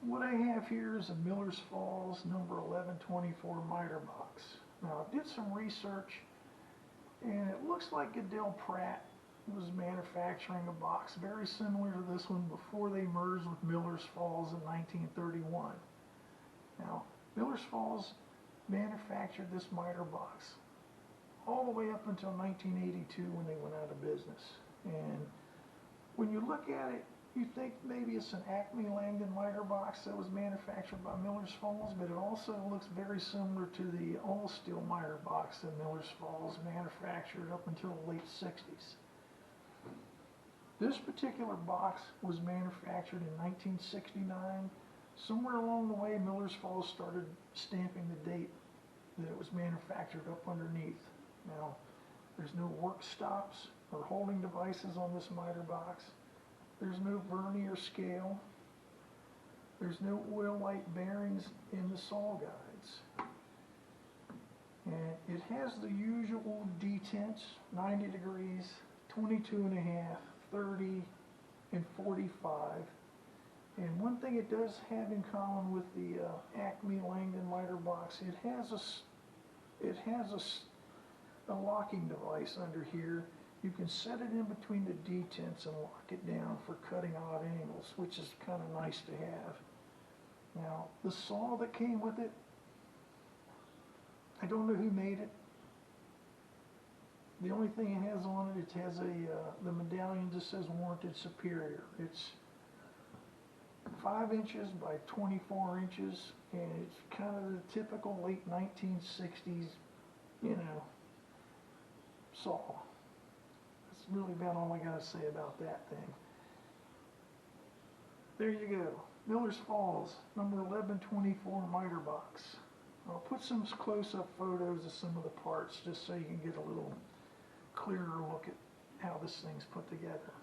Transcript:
What I have here is a Miller's Falls number 1124 miter box. Now I did some research and it looks like Goodell Pratt was manufacturing a box very similar to this one before they merged with Miller's Falls in 1931. Now Miller's Falls manufactured this miter box all the way up until 1982 when they went out of business. And when you look at it, you think maybe it's an Acme Langdon miter box that was manufactured by Miller's Falls, but it also looks very similar to the all-steel miter box that Miller's Falls manufactured up until the late 60s. This particular box was manufactured in 1969. Somewhere along the way, Miller's Falls started stamping the date that it was manufactured up underneath. Now, there's no work stops or holding devices on this miter box. There's no vernier scale. There's no oil light bearings in the saw guides. And it has the usual detents, 90 degrees, 22.5, 30, and 45. And one thing it does have in common with the Acme Langdon miter box, it has a locking device under here. You can set it in between the detents and lock it down for cutting odd angles, which is kind of nice to have. Now, the saw that came with it, I don't know who made it. The only thing it has on it, it has the medallion just says Warranted Superior. It's 5 inches by 24 inches, and it's kind of the typical late 1960s, saw. That's really about all I got to say about that thing. There you go. Miller's Falls, number 1124 miter box. I'll put some close-up photos of some of the parts just so you can get a little clearer look at how this thing's put together.